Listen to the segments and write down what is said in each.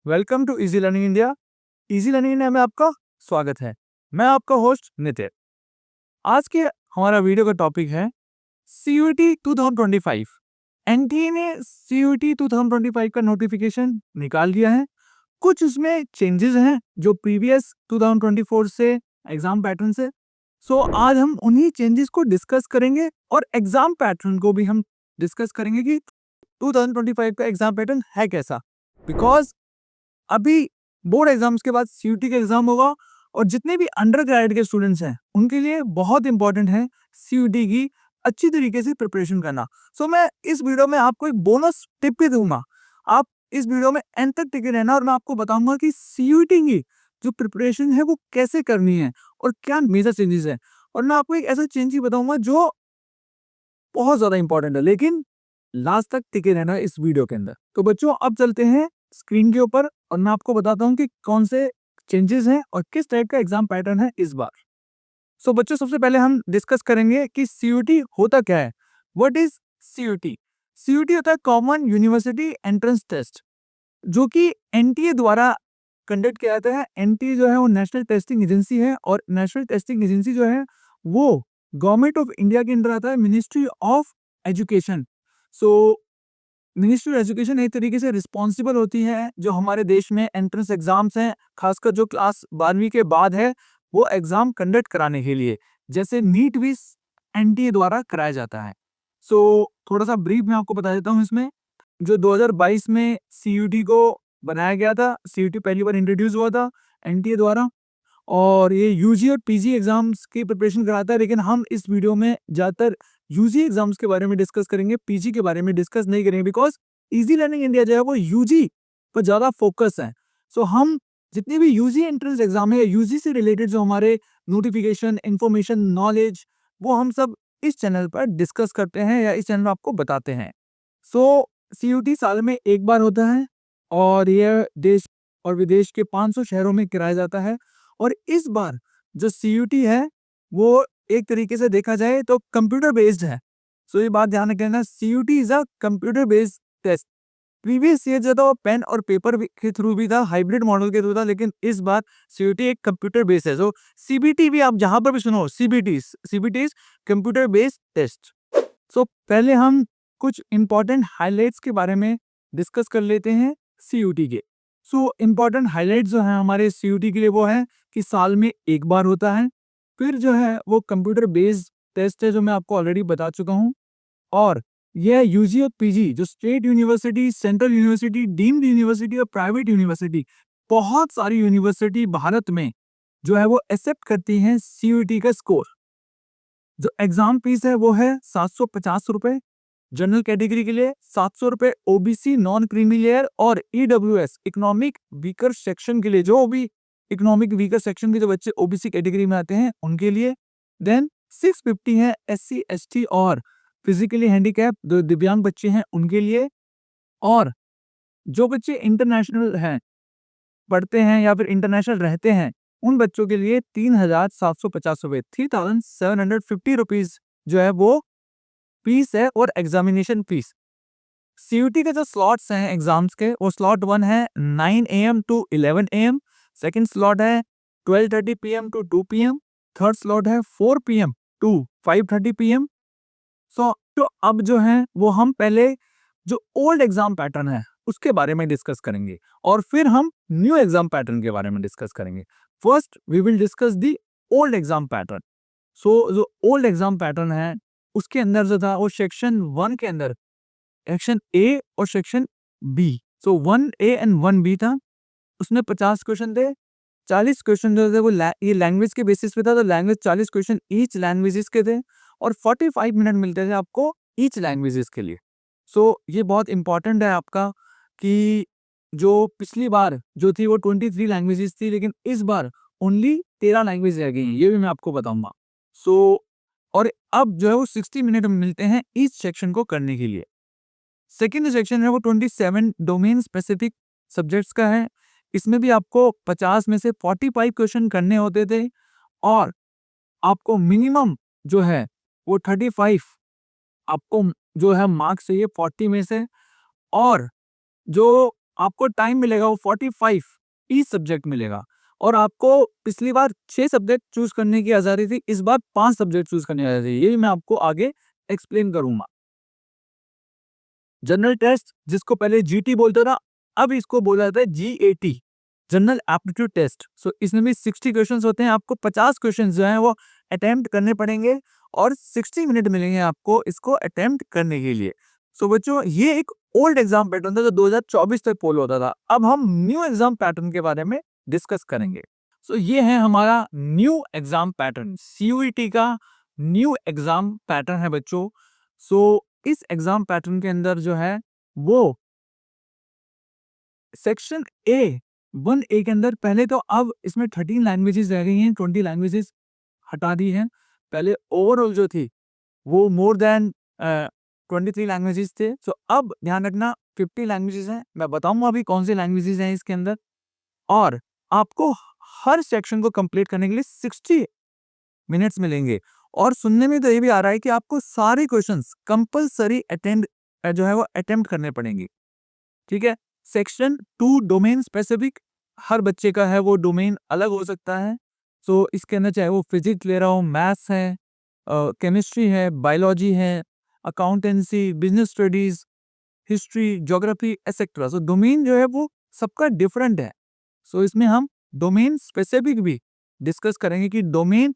Welcome to Easy Learning India. Easy Learning India में आपका स्वागत है। मैं आपका होस्ट नितिन। आज के हमारा वीडियो का टॉपिक है सीयूईटी 2025। एनटीए ने सीयूईटी 2025 का नोटिफिकेशन निकाल दिया है। कुछ उसमें चेंजेस हैं जो प्रीवियस 2024 से एग्जाम पैटर्न से। आज हम उन्हीं चेंजेस को डिस्कस करेंगे और एग्जाम पैटर्न को भी हम डिस्कस करेंगे कि 2025 का एग्जाम पैटर्न है कैसा। बिकॉज अभी बोर्ड एग्जाम्स के बाद सीयूटी का एग्जाम होगा और जितने भी अंडर ग्रेजुएट के स्टूडेंट्स हैं उनके लिए बहुत इंपॉर्टेंट है सीयूटी की अच्छी तरीके से प्रिपरेशन करना। मैं इस वीडियो में आपको एक बोनस टिप भी दूंगा। आप इस वीडियो में एंड तक टिके रहना और मैं आपको बताऊंगा कि सीयूटी की जो प्रिपरेशन है वो कैसे करनी है और क्या मेजर चेंजेस है। और मैं आपको एक ऐसा चेंज ही बताऊंगा जो बहुत ज्यादा इंपॉर्टेंट है, लेकिन लास्ट तक टिके रहना इस वीडियो के अंदर। तो बच्चों अब चलते हैं स्क्रीन के ऊपर और मैं आपको बताता हूं कि कौन से चेंजेस हैं और किस टाइप का एग्जाम पैटर्न है इस बार। बच्चों सबसे पहले हम डिस्कस करेंगे कि सीयूटी होता क्या है। What is CUT? सीयूटी होता है कॉमन यूनिवर्सिटी एंट्रेंस टेस्ट, जो कि एनटीए द्वारा कंडक्ट किया जाता है। एनटीए जो है वो नेशनल टेस्टिंग एजेंसी है और नेशनल टेस्टिंग एजेंसी जो है वो गवर्नमेंट ऑफ इंडिया के अंदर आता है, ministry of education. Ministry of education एक तरीके से रिस्पॉन्सिबल होती है जो हमारे देश में एंट्रेंस एग्जाम्स हैं, खासकर जो क्लास 12वीं के बाद है वो एग्जाम कंडक्ट कराने के लिए, जैसे नीट भी एनटीए द्वारा कराया जाता है। थोड़ा सा ब्रीफ में आपको बता देता हूँ। इसमें जो 2022 में सीयूटी को बनाया गया था, सीयूटी पहली बार इंट्रोड्यूस हुआ था एनटीए द्वारा और ये यूजी और पीजी एग्जाम्स की प्रिपरेशन कराता है। लेकिन हम इस वीडियो में ज़्यादातर यूजी एग्जाम्स के बारे में डिस्कस करेंगे, पीजी के बारे में डिस्कस नहीं करेंगे, बिकॉज इजी लर्निंग इंडिया जो है वो यूजी पर ज़्यादा फोकस है। हम जितने भी यूजी एंट्रेंस एग्जाम है, यूजी से रिलेटेड जो हमारे नोटिफिकेशन, इंफॉर्मेशन, नॉलेज, वो हम सब इस चैनल पर डिस्कस करते हैं या इस चैनल में आपको बताते हैं। सीयूटी साल में एक बार होता है और यह देश और विदेश के 500 शहरों में कराया जाता है। और इस बार जो सीयूटी है वो एक तरीके से देखा जाए तो कंप्यूटर बेस्ड है। ये बात ध्यान रखना, CUET is a computer based test. Previous year जो था वो पेन और पेपर के थ्रू भी था, हाइब्रिड मॉडल के थ्रू था, लेकिन इस बार सीयूटी एक कंप्यूटर बेस्ड है। सीबीटी भी आप जहां पर भी सुनो, सीबीटी कंप्यूटर बेस्ड टेस्ट। पहले हम कुछ इंपॉर्टेंट हाइलाइट्स के बारे में डिस्कस कर लेते हैं सीयूटी के। इंपॉर्टेंट हाइलाइट्स जो है हमारे सीयूटी के लिए वो है कि साल में एक बार होता है, फिर जो है वो कंप्यूटर बेस्ड टेस्ट है जो मैं आपको ऑलरेडी बता चुका हूँ। और यह यूजी और पीजी जो state university, central university, deemed university और प्राइवेट यूनिवर्सिटी, बहुत सारी यूनिवर्सिटी भारत में जो है वो एक्सेप्ट करती हैं सीयूटी का स्कोर। जो एग्जाम फीस है वो है 750 रुपए जनरल कैटेगरी के लिए, 700 रुपए ओबीसी नॉन क्रीमी लेयर और ईडब्ल्यूएस इकोनॉमिक वीकर सेक्शन के लिए, जो भी इकोनॉमिक वीकर सेक्शन के जो बच्चे ओबीसी कैटेगरी में आते हैं उनके लिए। देन 650 है एससी एसटी और फिजिकली हैंडीकैप जो दिव्यांग बच्चे हैं उनके लिए। और जो बच्चे इंटरनेशनल हैं, पढ़ते हैं या फिर इंटरनेशनल रहते हैं, उन बच्चों के लिए 3750 रुपए, 3750 रुपीज जो है वो फीस है और एग्जामिनेशन फीस। सीयूटी के जो स्लॉट्स हैं एग्जाम्स के, वो स्लॉट 1 है 9 AM to 11 AM, second slot है 12:30 PM to 2 PM, third slot है 4 PM टू 5:30 PM। तो अब जो है वो हम पहले जो ओल्ड एग्जाम पैटर्न है उसके बारे में डिस्कस करेंगे और फिर हम न्यू एग्जाम पैटर्न के बारे में डिस्कस करेंगे। First we will discuss the old exam pattern. जो ओल्ड एग्जाम पैटर्न है उसके अंदर जो था वो सेक्शन 1 के अंदर सेक्शन ए और section B, 1A and 1B था। उसमें 50 क्वेश्चन थे, 40 क्वेश्चन जो थे वो ये लैंग्वेज के बेसिस पे था, तो लैंग्वेज 40 क्वेश्चन ईच लैंग्वेजेस के थे और 45 मिनट मिलते थे आपको ईच लैंग्वेजेस के लिए। ये बहुत इंपॉर्टेंट है आपका कि जो पिछली बार जो थी वो 23 लैंग्वेजेस थी, लेकिन इस बार ओनली 13 लैंग्वेज रह गई हैं, ये भी मैं आपको बताऊंगा। और अब जो है वो 60 मिनट मिलते हैं ईच सेक्शन को करने के लिए। सेकेंड सेक्शन है वो 27 डोमेन स्पेसिफिक सब्जेक्ट्स का है। इसमें भी आपको 50 में से 45 क्वेश्चन करने होते थे और आपको मिनिमम जो है वो 35 आपको जो है मार्क्स चाहिए 40 में से। और जो आपको टाइम मिलेगा वो 45 ईच सब्जेक्ट मिलेगा। और आपको पिछली बार 6 सब्जेक्ट चूज करने की आजादी थी, इस बार 5 सब्जेक्ट चूज करने की आजादी है। ये भी मैं आपको आगे एक्सप्लेन करूंगा। जनरल टेस्ट जिसको पहले जीटी बोलता था, अब इसको बोला जाता है जीएटी, जनरल एप्टीट्यूड टेस्ट। सो इसमें भी 60 क्वेश्चंस होते हैं, आपको 50 क्वेश्चंस जो हैं वो अटेम्प्ट करने पड़ेंगे और 60 मिनट मिलेंगे आपको इसको अटेम्प्ट करने के लिए। सो बच्चों, ये एक ओल्ड एग्जाम पैटर्न था जो 2024 तक फॉलो होता था। अब हम न्यू एग्जाम पैटर्न के बारे में डिस्कस करेंगे। सो ये है हमारा न्यू एग्जाम पैटर्न, सीयूईटी का न्यू एग्जाम पैटर्न है बच्चों। सो इस एग्जाम पैटर्न के अंदर जो है वो सेक्शन ए 1A के अंदर पहले तो अब इसमें 13 लैंग्वेजेस रह गई हैं, 20 लैंग्वेजेस हटा दी हैं। पहले ओवरऑल जो थी वो मोर देन 23 लैंग्वेजेस थे। सो अब ध्यान रखना 50 लैंग्वेजेस हैं। मैं बताऊंगा अभी कौन सी लैंग्वेजेस हैं इसके अंदर। और आपको हर सेक्शन को कंप्लीट करने के लिए 60 मिनट्स मिलेंगे। और सुनने में तो ये भी आ रहा है कि आपको सारे क्वेश्चंस कंपलसरी अटेंड जो है वो अटेम्प्ट करने पड़ेंगे। ठीक है। सेक्शन 2 डोमेन स्पेसिफिक, हर बच्चे का है वो डोमेन अलग हो सकता है। सो इसके अंदर चाहे वो फिजिक्स ले रहा हो, मैथ्स है, केमिस्ट्री है, बायोलॉजी है, accountancy, business studies, history, geography etcetera. So domain जो है वो सबका डिफरेंट है। सो इसमें हम डोमेन स्पेसिफिक भी डिस्कस करेंगे कि डोमेन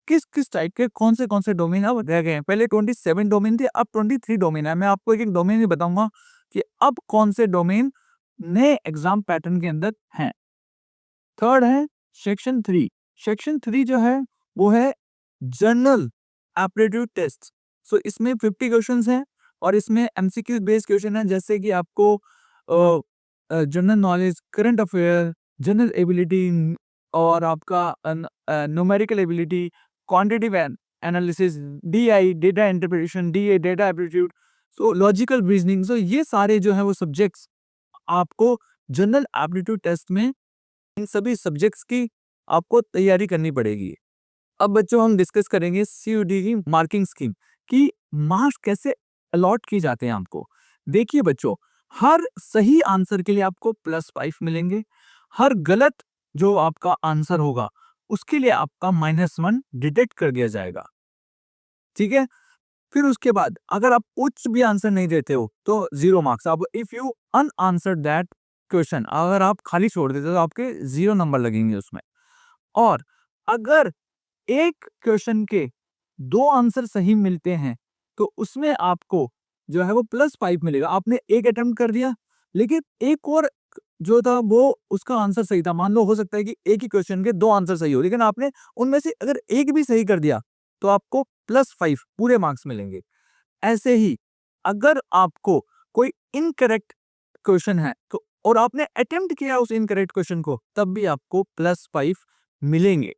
किस किस टाइप के कौन से डोमेन अब रह गए हैं। पहले 27 डोमेन थे, अब 23 डोमेन है। मैं आपको एक एक डोमेन भी बताऊंगा कि अब कौन से डोमेन नए एग्जाम पैटर्न के अंदर हैं। थर्ड है सेक्शन 3। सेक्शन 3 जो है वो है जनरल एप्टीट्यूड टेस्ट। सो इसमें 50 क्वेश्चंस हैं और इसमें एमसीक्यू बेस्ड क्वेश्चन है, जैसे कि आपको general knowledge, current affair, general ability और आपका numerical ability, quantitative analysis, DI data interpretation, DA data aptitude, so logical reasoning. So ये सारे जो है वो सब्जेक्ट्स आपको जनरल एप्टीट्यूड टेस्ट में इन सभी सब्जेक्ट्स की आपको तैयारी करनी पड़ेगी। अब बच्चों हम डिस्कस करेंगे सीयूटी की मार्किंग स्कीम कि मार्क्स कैसे अलॉट किए जाते हैं आपको। देखिए बच्चों, हर सही आंसर के लिए आपको +5 मिलेंगे। हर गलत जो आपका आंसर होगा उसके लिए आपका -1 डिडक्ट कर दिया जाएगा। ठीक है। फिर उसके बाद अगर आप कुछ भी आंसर नहीं देते हो तो 0 मार्क्स। अब if you unanswered that question, अगर आप खाली छोड़ देते हो तो आपके 0 नंबर लगेंगे उसमें। और अगर एक क्वेश्चन के 2 आंसर सही मिलते हैं तो उसमें आपको जो है वो +5 मिलेगा। आपने एक अटेम्प्ट कर दिया लेकिन एक और जो था वो उसका आंसर सही था। मान लो हो सकता है कि एक ही क्वेश्चन के 2 आंसर सही हो, लेकिन आपने उनमें से अगर एक भी सही कर दिया तो आपको +5 पूरे मार्क्स मिलेंगे। ऐसे ही अगर आपको कोई इनकरेक्ट क्वेश्चन है तो और आपने अटेम्प्ट किया उस इनकरेक्ट क्वेश्चन को, तब भी आपको +5 मिलेंगे।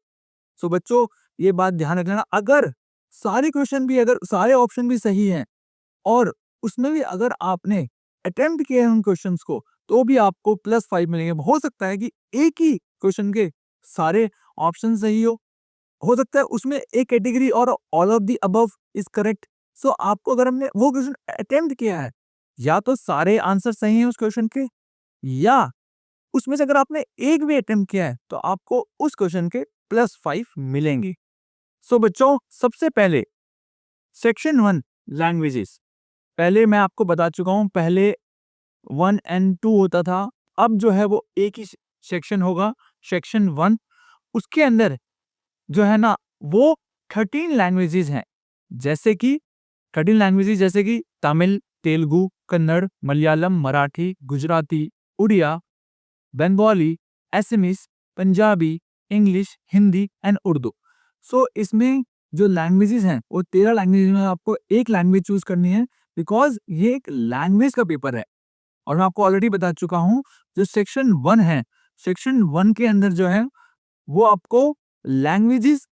सो बच्चों, ये बात ध्यान रखना, अगर सारे क्वेश्चन भी, अगर सारे ऑप्शन भी सही हैं और उसमें भी अगर आपने अटेम्प्ट किया है उन क्वेश्चंस को, तो भी आपको +5 मिलेंगे। हो सकता है कि एक ही क्वेश्चन के सारे ऑप्शन सही हो सकता है उसमें एक कैटेगरी और all of the above is correct. So आपको अगर हमने वो क्वेश्चन अटेम्प्ट किया है, या तो सारे आंसर सही हैं उस क्वेश्चन के, या उसमें से अगर आपने एक भी अटेम्प्ट किया है तो आपको उस क्वेश्चन के +5 मिलेंगे। सो बच्चों, सबसे पहले सेक्शन 1 लैंग्वेजेस। पहले मैं आपको बता चुका हूं, पहले 1 एंड 2 होता था। अब जो है वो एक ही सेक्शन होगा, सेक्शन 1। उसके अंदर जो है ना वो 13 लैंग्वेजेस हैं, जैसे कि 13 लैंग्वेजेस जैसे कि Tamil, Telugu, Kannada, Malayalam, Marathi, Gujarati, Oriya, Bengali, Assamese, Punjabi, English, Hindi and Urdu. So इसमें जो लैंग्वेजेस हैं वो 13 लैंग्वेज में आपको एक लैंग्वेज चूज करनी है, बिकॉज ये एक लैंग्वेज का पेपर है। और मैं आपको ऑलरेडी बता चुका हूं, जो सेक्शन 1 है, सेक्शन 1 के अंदर जो है वो आपको लैंग्वेजेस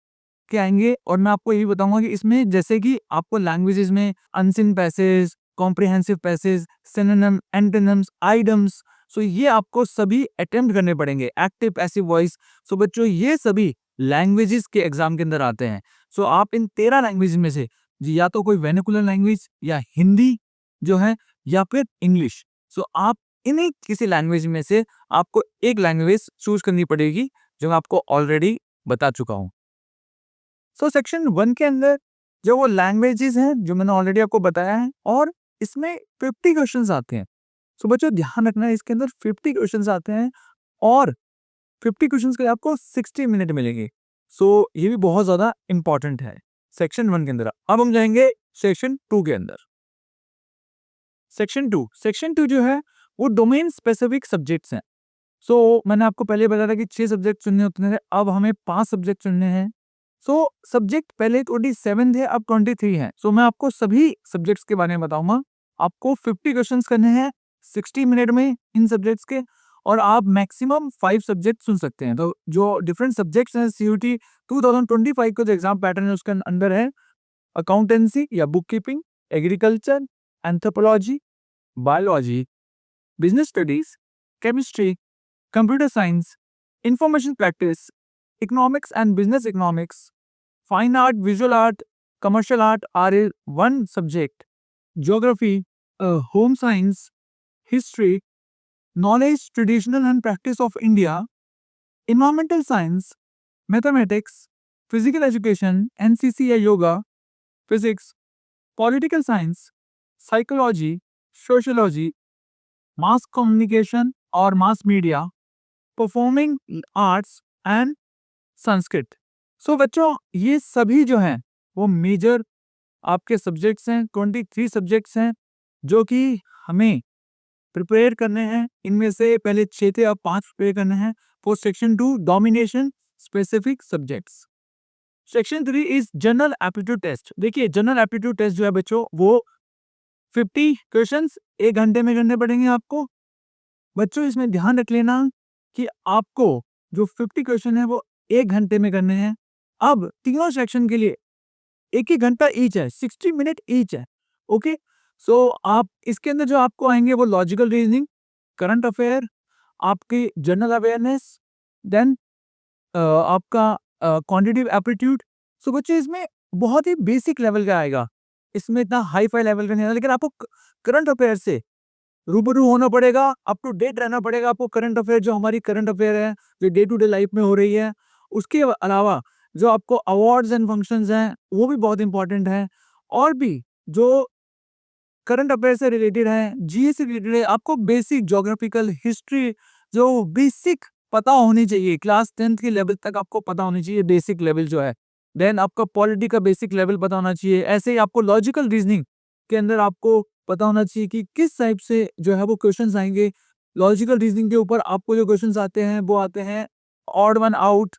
के आएंगे। और मैं आपको ये भी बताऊंगा कि इसमें जैसे कि आपको लैंग्वेजेस में unseen passage, comprehensive passage, synonym, antonyms, idioms, so ये आपको सभी अटेम्प्ट करने पड़ेंगे। एक्टिव, पैसिव वॉइस, सो बच्चों ये सभी लैंग्वेजेस के एग्जाम के अंदर आते हैं। सो आप इन 13 लैंग्वेज में से जी या तो कोई वेनिकुलर लैंग्वेज या हिंदी जो है या फिर इंग्लिश, सो आप इन्हीं किसी लैंग्वेज में से आपको एक लैंग्वेज चूज करनी पड़ेगी, जो मैं आपको ऑलरेडी बता चुका हूं। सो सेक्शन 1 के अंदर जो वो लैंग्वेजेस हैं जो मैंने ऑलरेडी आपको बताया है, और इसमें 50 क्वेश्चंस आते हैं। सो बच्चों ध्यान रखना है, इसके अंदर 50 क्वेश्चंस आते हैं और 50 क्वेश्चंस के लिए आपको 60 मिनट मिलेंगे। सो ये भी बहुत ज्यादा इंपॉर्टेंट है सेक्शन 1 के अंदर। अब हम जाएंगे सेक्शन 2 के अंदर। सेक्शन 2 जो है वो डोमेन स्पेसिफिक सब्जेक्ट्स हैं। सो मैंने आपको पहले बताया था कि 6 सब्जेक्ट चुनने होते थे, अब हमें 5 सब्जेक्ट चुनने हैं। सो सब्जेक्ट पहले 27 थे, अब 23 हैं। सो मैं आपको सभी सब्जेक्ट्स के बारे में बताऊंगा। आपको 50 क्वेश्चंस करने हैं 60 मिनट में इन सब्जेक्ट्स के, और आप मैक्सिमम 5 सब्जेक्ट चुन सकते हैं। तो जो डिफरेंट सब्जेक्ट्स हैं CUT 2025 का जो एग्जाम पैटर्न है उसके अंदर है अकाउंटेंसी या bookkeeping, agriculture, anthropology, biology, business studies, chemistry, computer science, information practice, economics and business economics, fine art, visual art, commercial art are one subject, geography, home science, history, knowledge, traditional and practice of India, environmental science, mathematics, physical education, NCC या yoga, physics, political science, psychology, sociology, mass communication और mass media, performing arts and Sanskrit. So बच्चों ये सभी जो हैं वो major आपके subjects हैं, 23 सब्जेक्ट्स हैं जो कि हमें प्रिपेयर करने हैं। इनमें से पहले 6 थे, अब 5 प्रिपेयर करने हैं for section 2 domination specific subjects. Section 3 is general aptitude test. देखिए जनरल एप्टीट्यूड टेस्ट जो है बच्चों वो 50 क्वेश्चंस 1 घंटे में करने पड़ेंगे आपको। बच्चों इसमें ध्यान रख लेना कि आपको जो 50 क्वेश्चन है वो 1 घंटे में करने हैं। अब तीनों सेक्शन के लिए 1-1 घंटा ईच है, 60 मिनट ईच है। ओके, सो आप इसके अंदर जो आपको आएंगे वो लॉजिकल रीजनिंग, करंट अफेयर, आपकी जनरल अवेयरनेस, देन आपका क्वांटिटेटिव एप्टीट्यूड। सो बच्चे इसमें बहुत ही बेसिक लेवल का आएगा, इसमें इतना हाई फाई लेवल का नहीं आएगा, लेकिन आपको करंट अफेयर से रूबरू होना पड़ेगा, अप टू डेट रहना पड़ेगा आपको। करंट अफेयर जो हमारी करंट अफेयर है जो डे टू डे लाइफ में हो रही है, उसके अलावा जो आपको अवार्ड्स एंड फंक्शंस हैं वो भी बहुत इंपॉर्टेंट है, और भी जो करंट अफेयर से रिलेटेड है, GS से रिलेटेड है। आपको बेसिक ज्योग्राफिकल हिस्ट्री जो बेसिक पता होनी चाहिए, क्लास 10th के लेवल तक आपको पता होनी चाहिए, बेसिक लेवल जो है। देन आपका पॉलिटी का बेसिक लेवल पता होना चाहिए। ऐसे ही आपको लॉजिकल रीजनिंग के अंदर आपको पता होना चाहिए कि किस टाइप से जो है वो क्वेश्चंस आएंगे। लॉजिकल रीजनिंग के ऊपर आपको जो क्वेश्चंस आते हैं वो आते हैं odd one out,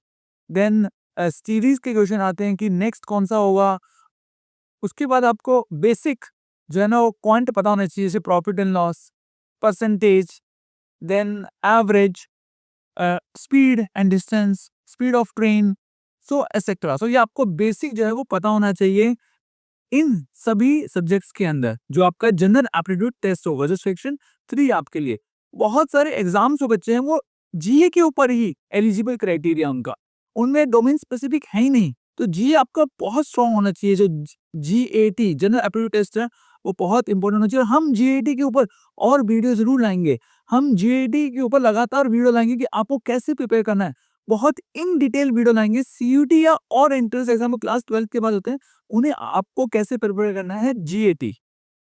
then series के क्वेश्चन आते हैं कि नेक्स्ट कौन सा होगा। उसके बाद आपको बेसिक जो है ना वो क्वांट पता होना चाहिए, जैसे profit and loss, percentage, then average, speed and distance, speed of train, so etcetera. So ये आपको बेसिक जो है वो पता होना चाहिए इन सभी सब्जेक्ट्स के अंदर। जो आपका जनरल एप्टीट्यूड टेस्ट होगा जो सेक्शन 3 आपके लिए, बहुत सारे एग्जाम्स जो बच्चे हैं वो GA के ऊपर ही एलिजिबल क्राइटेरिया उनका, उनमें डोमेन स्पेसिफिक है ही नहीं। तो GA आपका बहुत स्ट्रॉन्ग होना चाहिए। जो GAT जनरल एप्टीट्यूड टेस्ट है वो बहुत इंपॉर्टेंट होना चाहिए। और हम GAT के ऊपर और वीडियो जरूर लाएंगे, हम GAT के ऊपर लगातार वीडियो लाएंगे कि आपको कैसे प्रिपेयर करना है। बहुत इन डिटेल वीडियो लाएंगे। CUT या और एंट्रेंस एग्जाम क्लास 12 के बाद होते हैं, उन्हें आपको कैसे प्रिपेयर करना है GAT।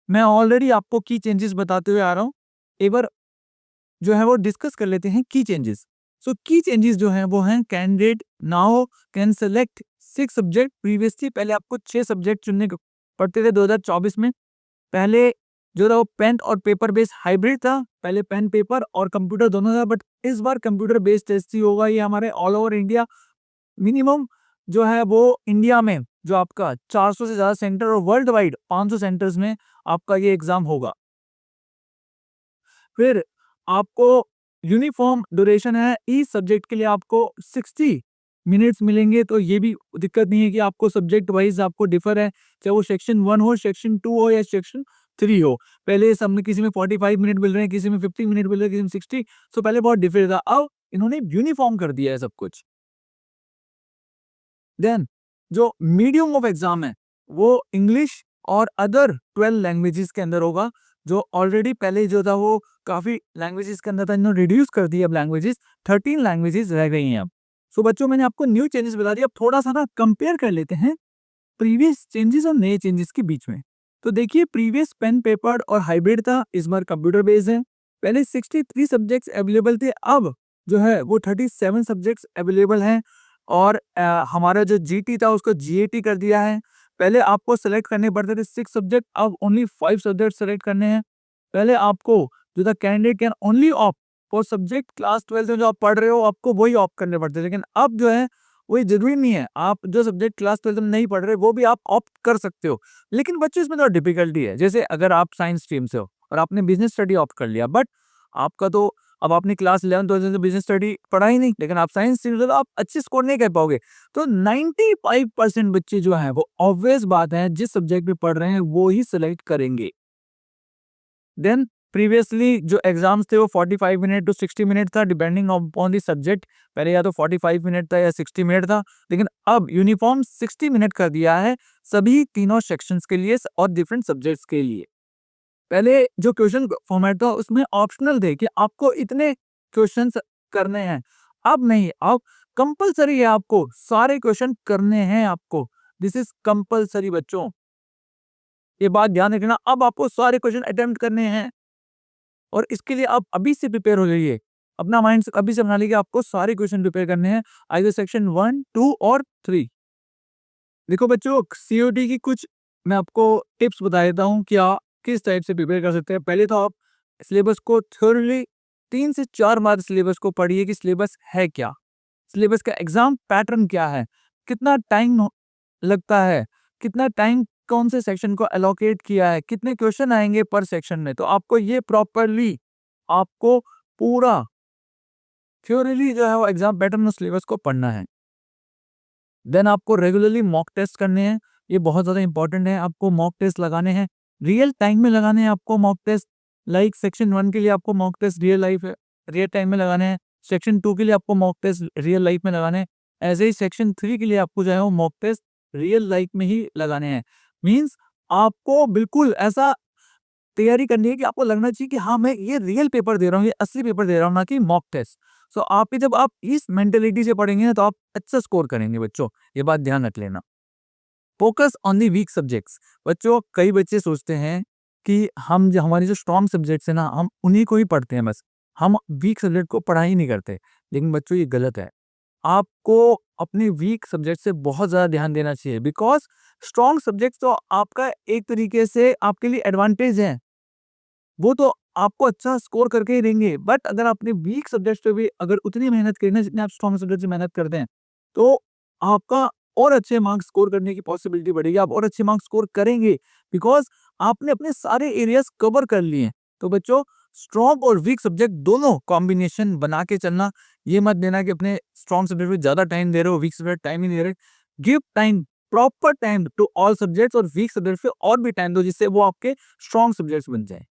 मैं ऑलरेडी आपको की चेंजेस बताते हुए आ रहा हूँ, एक बार जो है वो डिस्कस कर लेते हैं की चेंजेस। सो की चेंजेस जो हैं वो हैं candidate now can select 6 subject. Previously पहले आपको 6 सब्जेक्ट चुनने पड़ते थे 2024 में। पहले जो था वो पेन और पेपर बेस्ड हाइब्रिड था, पहले पेन पेपर और कंप्यूटर दोनों था, बट इस बार कंप्यूटर बेस्ड टेस्ट ही होगा। ये हमारे ऑल ओवर इंडिया मिनिमम जो है वो इंडिया में जो आपका 400 से ज्यादा सेंटर और वर्ल्ड वाइड 500 सेंटर्स में आपका ये एग्जाम होगा। फिर आपको यूनिफॉर्म ड्यूरेशन है, इस सब्जेक्ट के लिए आपको 60 मिनट्स मिलेंगे। तो ये भी दिक्कत नहीं है कि आपको सब्जेक्ट वाइज आपको डिफर है, चाहे वो सेक्शन 1 हो, सेक्शन 2 हो या सेक्शन 3 हो। पहले सब में किसी में 45 मिनट मिल रहे हैं, किसी में 50 मिनट मिल रहे हैं, किसी में 60। सो पहले बहुत डिफर था, अब इन्होंने यूनिफॉर्म कर दिया है सब कुछ। देन जो मीडियम ऑफ एग्जाम है वो इंग्लिश और अदर 12 लैंग्वेजेस के अंदर होगा। जो ऑलरेडी पहले जो था वो काफ़ी लैंग्वेजेस के अंदर था, इन्होंने रिड्यूस कर दिया अब लैंग्वेजेस, 13 लैंग्वेजेस रह गई हैं अब। सो बच्चों मैंने आपको न्यू चेंजेस बता दिए, अब थोड़ा-सा ना कंपेयर कर लेते हैं प्रीवियस चेंजेस और नए चेंजेस के बीच में। तो देखिए प्रीवियस पेन पेपर और हाइब्रिड था, इस बार कंप्यूटर बेस्ड है। पहले 63 सब्जेक्ट्स अवेलेबल थे, अब जो है वो 37 सब्जेक्ट्स अवेलेबल हैं और हमारा जो जीटी था उसको जीएटी कर दिया है। पहले आपको सेलेक्ट करने पड़ते थे 6 सब्जेक्ट, अब ओनली 5 सब्जेक्ट सेलेक्ट करने हैं। पहले आपको जो था candidate can only opt for subject class 12 में जो आप पढ़ रहे हो आपको वही ऑप्ट करने पड़ते हैं, लेकिन अब जो है वही ज़रूरी नहीं है, आप जो सब्जेक्ट क्लास 12 में नहीं पढ़ रहे, वो भी आप ऑप्ट कर सकते हो। लेकिन बच्चों इसमें थोड़ा डिफ़िकल्टी है, जैसे अगर आप साइंस स्ट्रीम से हो और आपने बिज़नेस स्टडी ऑप्ट कर लिया, बट आपका तो अब आपने क्लास 11-12 में बिज़नेस स्टडी पढ़ा ही नहीं, लेकिन आप साइंस स्ट्रीम से, तो आप अच्छे स्कोर नहीं कर पाओगे। तो 95% बच्चे जो हैं, वो ऑब्वियस बात है, जिस सब्जेक्ट में पढ़ रहे हैं, वो ही सेलेक्ट करेंगे। देन प्रीवियसली जो एग्जाम्स थे वो 45 मिनट टू 60 मिनट था डिपेंडिंग अपॉन द सब्जेक्ट। पहले या तो 45 मिनट था या 60 मिनट था, लेकिन अब यूनिफॉर्म 60 मिनट कर दिया है सभी तीनों सेक्शंस के लिए और डिफरेंट सब्जेक्ट्स के लिए। पहले जो क्वेश्चन फॉर्मेट था उसमें ऑप्शनल थे कि आपको इतने क्वेश्चंस करने हैं, अब नहीं, अब कंपलसरी है, आपको सारे क्वेश्चन करने हैं आपको। दिस इज कंपलसरी बच्चों, ये बात ध्यान रखना, अब आपको सारे क्वेश्चन अटेम्प्ट करने हैं और इसके लिए आप अभी से प्रिपेयर हो जाइए। अपना माइंड अभी से बना लीजिए, आपको सारे क्वेश्चन प्रिपेयर करने हैं, आइदर सेक्शन 1, 2 और 3। देखो बच्चों, सीओटी की कुछ मैं आपको टिप्स बता देता हूँ कि आप किस टाइप से प्रिपेयर कर सकते हैं। पहले तो आप सिलेबस को थ्योरली 3 से 4 बार सिलेबस को पढ़िए कि सिलेबस है क्या? सिलेबस का एग्जाम पैटर्न क्या है? कितना टाइम लगता है? कितना टाइम कौन से सेक्शन को एलोकेट किया है? कितने क्वेश्चन आएंगे पर सेक्शन में? तो आपको ये प्रॉपरली आपको पूरा थ्योरली जो है वो एग्जाम पैटर्न और सिलेबस को पढ़ना है। देन आपको रेगुलरली मॉक टेस्ट करने हैं, ये बहुत ज़्यादा इंपॉर्टेंट है, आपको मॉक टेस्ट लगाने हैं, रियल टाइम में लगाने हैं आपको मॉक टेस्ट। लाइक सेक्शन 1 के लिए आपको मॉक टेस्ट रियल टाइम में लगाने हैं, सेक्शन 2 के लिए आपको मॉक टेस्ट रियल लाइफ में लगाने हैं, ऐसे ही सेक्शन 3 के लिए आपको जो है वो मॉक टेस्ट रियल लाइफ में ही लगाने हैं। मीन्स आपको बिल्कुल ऐसा तैयारी करनी है कि आपको लगना चाहिए कि हाँ, मैं ये रियल पेपर दे रहा हूँ, ये असली पेपर दे रहा हूँ, ना कि मॉक टेस्ट। सो आप भी जब आप इस मेंटालिटी से पढ़ेंगे ना, तो आप अच्छा स्कोर करेंगे बच्चों, ये बात ध्यान रख लेना। Focus on the weak subjects. बच्चों, कई बच्चे सोचते हैं कि हम जो हमारी जो स्ट्रॉन्ग सब्जेक्ट्स है ना, हम उन्हीं को ही पढ़ते हैं बस, हम वीक सब्जेक्ट को पढ़ा ही नहीं करते। लेकिन बच्चों ये गलत है, आपको अपने वीक सब्जेक्ट से बहुत ज़्यादा ध्यान देना चाहिए, बिकॉज़ स्ट्रॉन्ग सब्जेक्ट्स तो आपका एक तरीके से आपके लिए एडवांटेज है। वो तो आपको अच्छा स्कोर करके ही देंगे, बट अगर आपने वीक सब्जेक्ट्स पे भी अगर उतनी मेहनत करी ना जितनी आप स्ट्रॉन्ग सब्जेक्ट से मेहनत करते हैं, तो आपका और अच्छे मार्क्स स्कोर करने की पॉसिबिलिटी बढ़ेगी, आप और अच्छे मार्क्स स्कोर करेंगे, बिकॉज़ आपने अपने सारे एरियाज़ कवर कर लिए हैं। तो बच्चों, स्ट्रॉन्ग और वीक सब्जेक्ट दोनों कॉम्बिनेशन बना के चलना, ये मत देना कि अपने स्ट्रॉन्ग सब्जेक्ट पे ज़्यादा टाइम दे रहे हो, वीक सब्जेक्ट टाइम ही नहीं दे रहे। Give time, proper time to all subjects और वीक सब्जेक्ट पे और भी टाइम दो, जिससे वो आपके स्ट्रॉन्ग सब्जेक्ट्स बन जाएँ।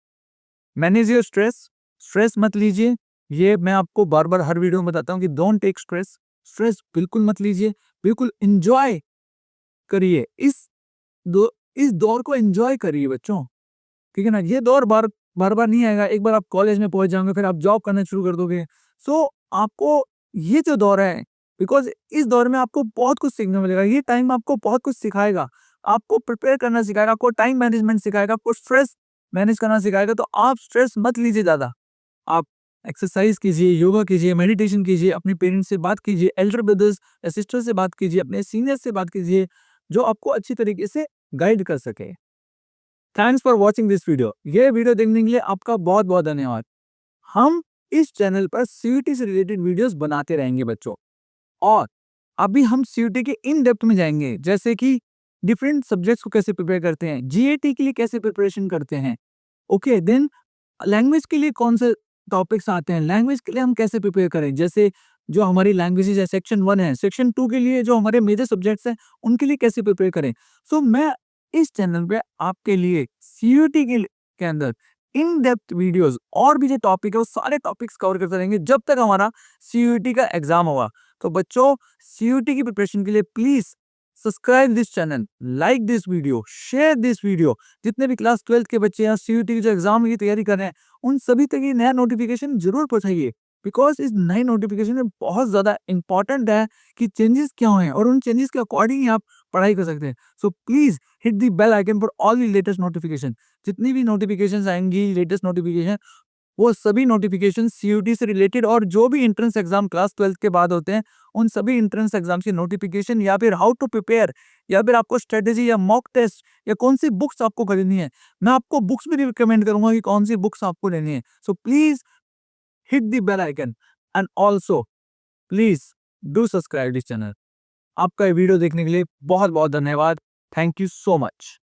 मैनेज योर स्ट्रेस, स्ट्रेस मत लीजिए। ये मैं आपको बार-बार हर वीडियो में बताता हूँ कि डोंट टेक स्ट्रेस, स्ट्रेस बिल्कुल मत लीजिए, बिल्कुल एन्जॉय करिए। इस दौर को एन्जॉय करिए बच्चों, ठीक है ना? ये दौर बार-बार नहीं आएगा, एक बार आप कॉलेज में पहुँच जाओगे, फिर आप जॉब करना शुरू कर दोगे। सो आपको ये जो दौर है, बिकॉज़ इस दौर में आपको बहुत कुछ सीखने मिलेगा, ये टाइम आपको बहुत कुछ सिखाएगा, आपको प्रिपेयर करना सिखाएगा, आपको टाइम मैनेजमेंट सिखाएगा, आपको स्ट्रेस मैनेज करना सिखाएगा, तो आप स्ट्रेस मत लीजिए ज़्यादा। आप एक्सरसाइज कीजिए, योगा कीजिए, मेडिटेशन कीजिए, अपने पेरेंट्स से बात कीजिए, एल्डर ब्रदर्स या सिस्टर से बात कीजिए, अपने सीनियर्स से बात कीजिए, जो आपको अच्छी तरीके से गाइड कर सके। Thanks for watching this video. ये वीडियो देखने के लिए आपका बहुत-बहुत धन्यवाद। हम इस चैनल पर सीयूटी से रिलेटेड वीडियोस बनाते रहेंगे बच्चों, और अभी हम सीयूटी के इन डेप्थ में जाएँगे, जैसे कि डिफरेंट सब्जेक्ट्स को कैसे प्रिपेयर करते हैं, जीएटी के लिए कैसे प्रिपरेशन करते हैं। ओके, देन लैंग्वेज के लिए कौन से टॉपिक्स आते हैं, लैंग्वेज के लिए हम कैसे प्रिपेयर करें, जैसे जो हमारी लैंग्वेजेस है सेक्शन 1 है, सेक्शन 2 के लिए जो हमारे मेजर सब्जेक्ट्स हैं उनके लिए कैसे प्रिपेयर करें। सो मैं इस चैनल पे आपके लिए सीयूटी के अंदर इन डेप्थ वीडियोस और भी जो टॉपिक है वो सारे टॉपिक्स कवर करते रहेंगे जब तक हमारा सीयूटी का एग्जाम होगा। तो बच्चों, सीयूटी की प्रिपरेशन के लिए please subscribe this channel, like this video, share this video. जितने भी क्लास 12 के बच्चे या सीयूटी के जो एग्जाम की तैयारी कर रहे हैं, उन सभी तक ये नया नोटिफिकेशन जरूर पहुंचाइए, बिकॉज इस नए नोटिफिकेशन में बहुत ज्यादा इंपॉर्टेंट है कि चेंजेस क्या हुए हैं और उन चेंजेस के अकॉर्डिंग ही आप पढ़ाई कर सकते हैं। So please hit the bell icon for all the latest notification. जितनी भी नोटिफिकेशन आएंगी, लेटेस्ट नोटिफिकेशन, वो सभी नोटिफिकेशन सीयूटी से रिलेटेड और जो भी एंट्रेंस एग्जाम क्लास 12 के बाद होते हैं, उन सभी एंट्रेंस एग्जाम की नोटिफिकेशन या फिर हाउ टू प्रिपेयर या फिर आपको स्ट्रेटेजी या मॉक टेस्ट या कौन सी बुक्स आपको खरीदनी है, मैं आपको बुक्स भी रिकमेंड करूंगा कि कौन सी बुक्स आपको लेनी है। So please hit the bell icon and also please do subscribe this channel. आपका ये वीडियो देखने के लिए बहुत बहुत धन्यवाद। Thank you so much.